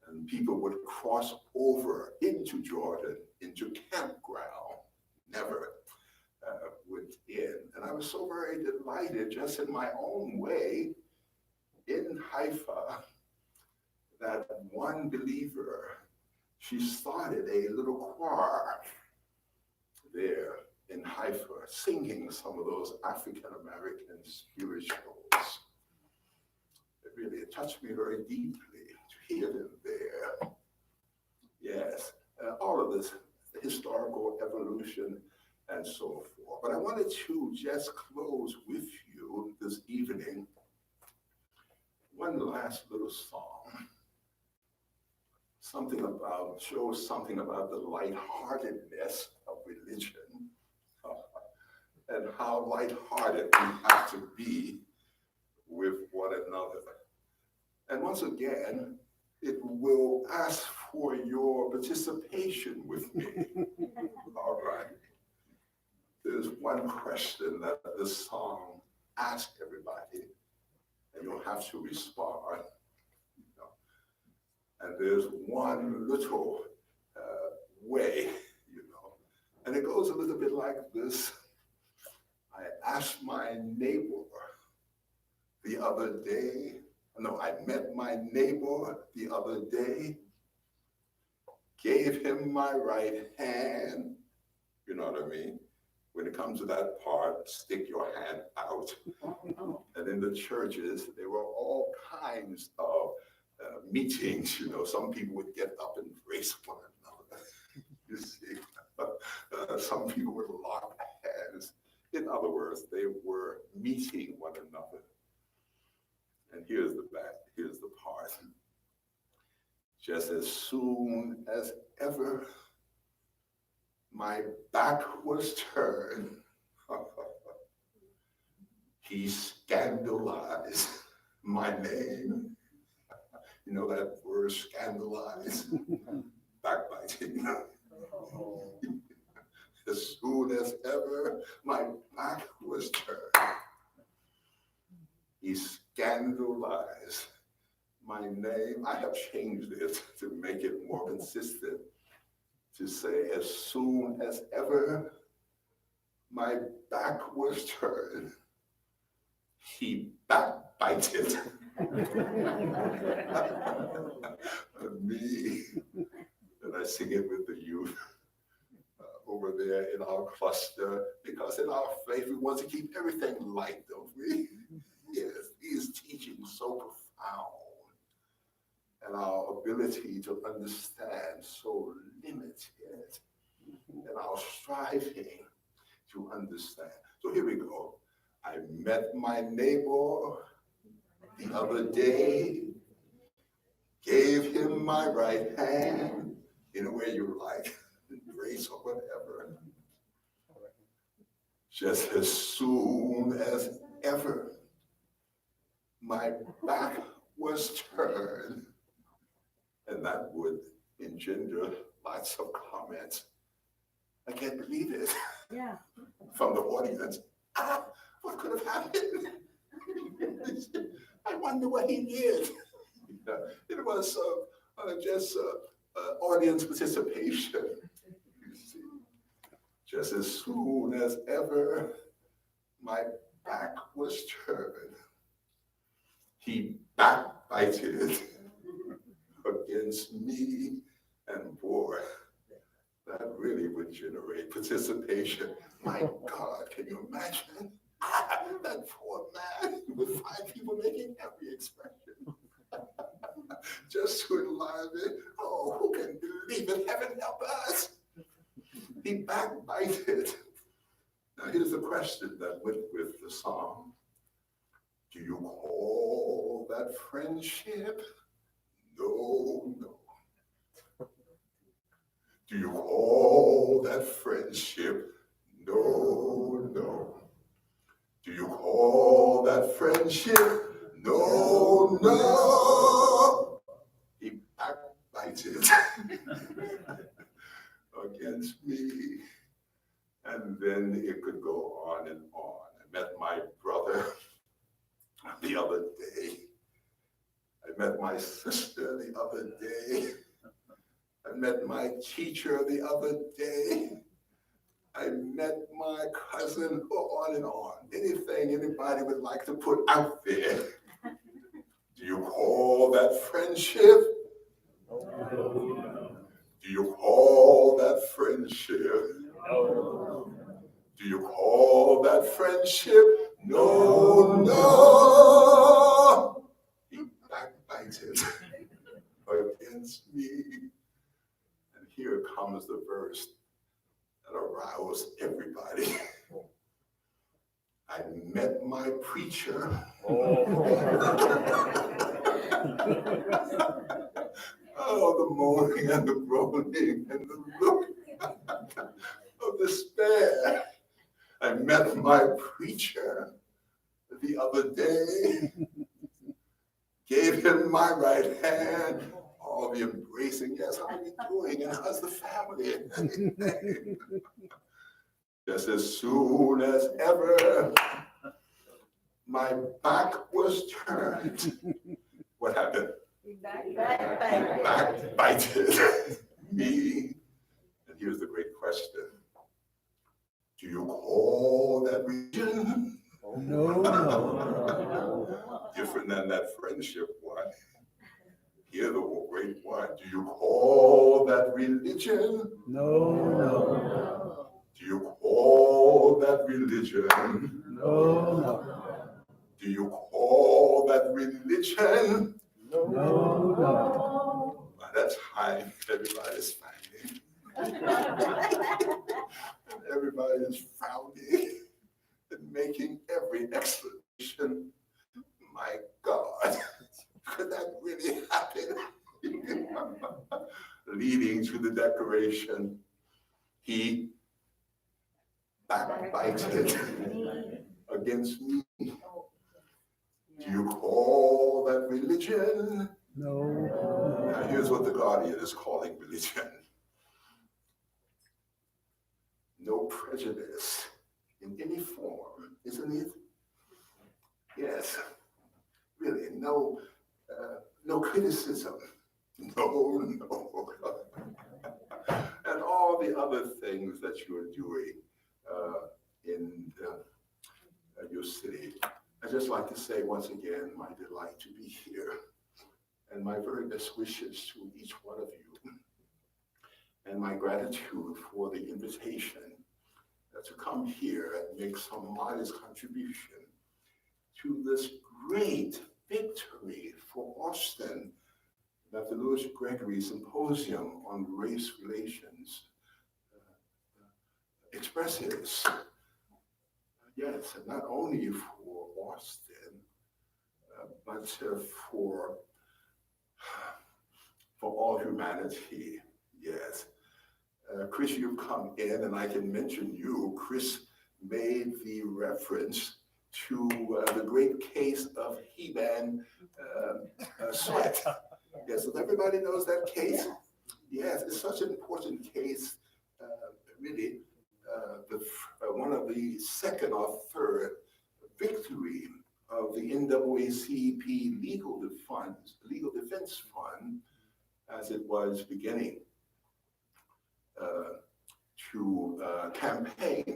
and people would cross over into Jordan, into campground, never went in. And I was so very delighted, just in my own way, in Haifa, that one believer, she started a little choir there in Haifa, singing some of those African-American spirituals. It really touched me very deeply to hear them there. Yes, all of this historical evolution and so forth. But I wanted to just close with you this evening one last little song. Shows something about the lightheartedness of religion and how lighthearted we have to be with one another. And once again, it will ask for your participation with me. All right. There's one question that this song asks everybody, and you'll have to respond. And there's one little way, and it goes a little bit like this. I asked my neighbor the other day, I met my neighbor the other day, gave him my right hand, you know what I mean? When it comes to that part, stick your hand out. And in the churches, there were all kinds of meetings, some people would get up and embrace one another. You see, some people would lock hands. In other words, they were meeting one another. And here's the part. Just as soon as ever my back was turned, he scandalized my name. You know that word, scandalize? Backbiting. As soon as ever my back was turned, he scandalized my name. I have changed it to make it more consistent, to say, as soon as ever my back was turned, he backbited me. And I sing it with the youth over there in our cluster, because in our faith we want to keep everything light, don't we? Yes, he is teaching so profound, and our ability to understand so limited, and our striving to understand. So here we go. I met my neighbor the other day, gave him my right hand, in a way you like, grace or whatever. Just as soon as ever my back was turned, and that would engender lots of comments. I can't believe it. Yeah. From the audience. What could have happened? I wonder what he did. It was just audience participation. You see. Just as soon as ever my back was turned, he backbited against me, and boy, that really would generate participation. My God, can you imagine? That poor man with 5 people making every expression. Just to enliven, oh, who can believe it? Heaven help us. He backbited. Now here's the question that went with the song. Do you call that friendship? No, no. Do you call that friendship? No, no. Do you call that friendship? No, no. He backbited against me. And then it could go on and on. I met my brother the other day. I met my sister the other day. I met my teacher the other day. I met my cousin, on and on. Anything anybody would like to put out there. Do you call that friendship? Do you call that friendship? Do you call that friendship? No, no. He backbited against me. And here comes the verse that aroused everybody. I met my preacher. Oh, the moaning and the groaning and the look of despair. I met my preacher the other day, gave him my right hand, all the embracing, yes, how are you doing, and how's the family? Just as soon as ever my back was turned, what happened? Backbited me. And here's the great question. Do you call that religion? No. Different than that friendship one. Here the great one. Do you call that religion? No. Do you call that religion? No. Do you call that religion? No. By that time, everybody's finding. Everybody is frowning and making every explanation. My God, could that really happen? leading to the declaration, he backbited against me. Do you call that religion? No. Now here's what the Guardian is calling religion. No prejudice in any form, isn't it? Yes, really, no criticism, no. And all the other things that you are doing in your city. I'd just like to say once again, my delight to be here and my very best wishes to each one of you and my gratitude for the invitation to come here and make some modest contribution to this great victory for Austin that the Louis Gregory Symposium on Race Relations expresses. Yes, and not only for Austin, but for all humanity. Yes. Chris, you've come in, and I can mention you. Chris made the reference to the great case of He-Man Sweat. Yes, so everybody knows that case. Yes, it's such an important case, really. One of the second or third victory of the NAACP Legal Defense Fund, as it was beginning to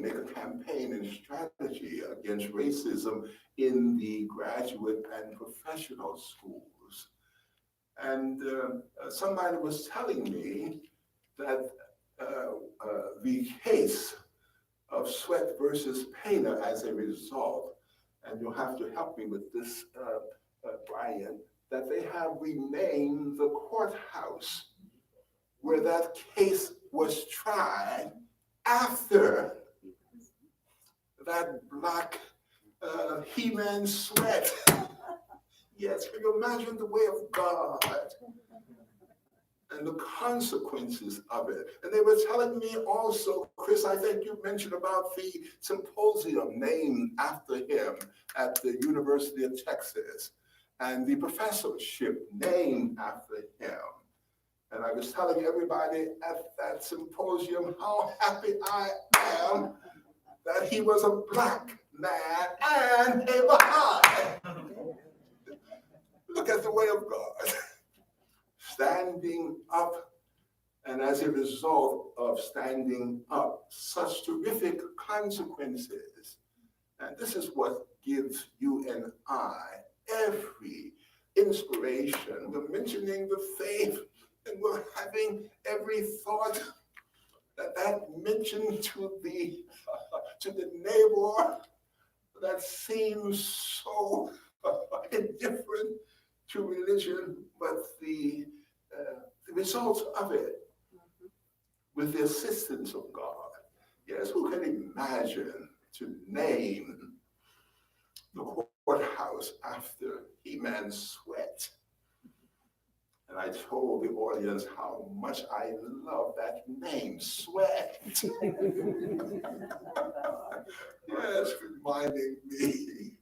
make a campaign and strategy against racism in the graduate and professional schools. And somebody was telling me that the case of Sweat versus Painter as a result, and you'll have to help me with this, Brian, that they have renamed the courthouse where that case was tried after that black He-Man Sweat. Yes, can you imagine the way of God and the consequences of it? And they were telling me also, Chris, I think you mentioned about the symposium named after him at the University of Texas and the professorship named after him. And I was telling everybody at that symposium how happy I am that he was a black man and a Baha'i. Look at the way of God. Standing up, and as a result of standing up, such terrific consequences. And this is what gives you and I every inspiration. We're mentioning the faith, and we're having every thought that mention to the neighbor that seems so indifferent to religion, but the results of it, with the assistance of God. Yes, who can imagine to name the courthouse after He-Man Sweat? And I told the audience how much I love that name, Sweat. Yes, reminding me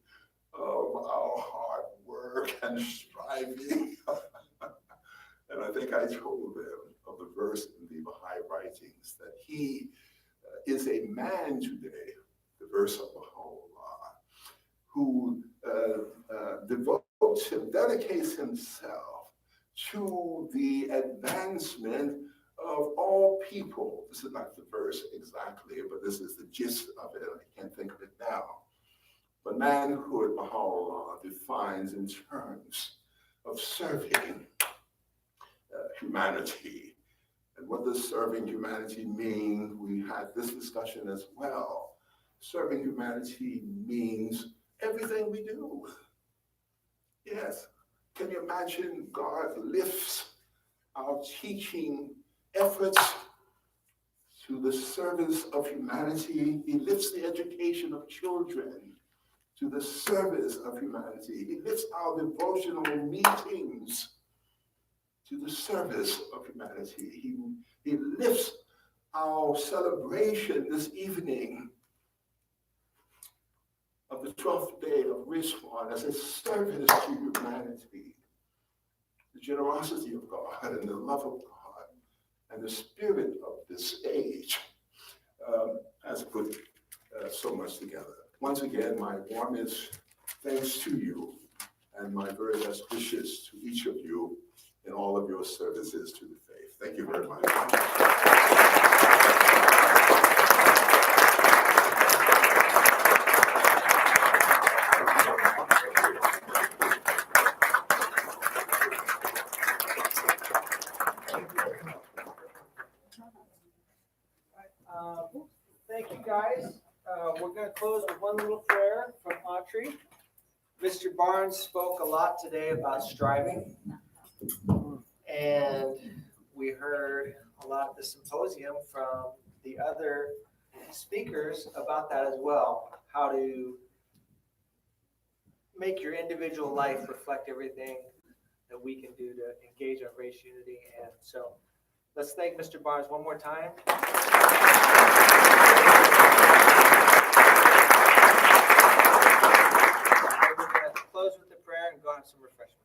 of our hard work and striving. And I think I told them of the verse in the Baha'i writings that he is a man today, the verse of Baha'u'llah, who dedicates himself to the advancement of all people. This is not the verse exactly, but this is the gist of it. I can't think of it now. But manhood, Baha'u'llah defines in terms of serving humanity. And what does serving humanity mean? We had this discussion as well. Serving humanity means everything we do. Yes. Can you imagine God lifts our teaching efforts to the service of humanity? He lifts the education of children to the service of humanity. He lifts our devotional meetings to the service of humanity. He lifts our celebration this evening of the 12th day of Rizwan as a service to humanity. The generosity of God and the love of God and the spirit of this age has put so much together. Once again, my warmest thanks to you and my very best wishes to each of you in all of your services to the faith. Thank you very much. Thank you, guys. We're going to close with one little prayer from Audrey. Mr. Barnes spoke a lot today about striving. And we heard a lot at the symposium from the other speakers about that as well. How to make your individual life reflect everything that we can do to engage on race unity. And so let's thank Mr. Barnes one more time. We're going to close with the prayer and go have some refreshments.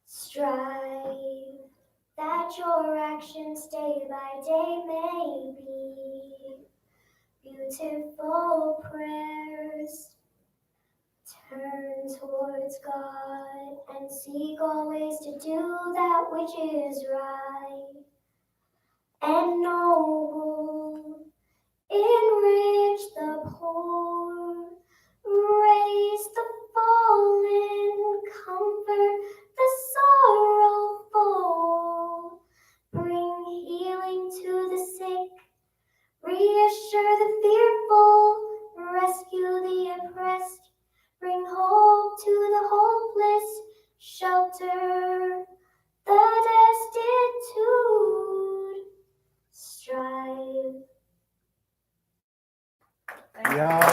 Strive that your actions day by day may be beautiful prayers. Turn towards God and seek always to do that which is right and noble. Enrich the poor, raise the fallen, comfort the sorrowful, bring healing to the sick, reassure the fearful, rescue the oppressed, bring hope to the hopeless, shelter the destitute. Strive. Yeah.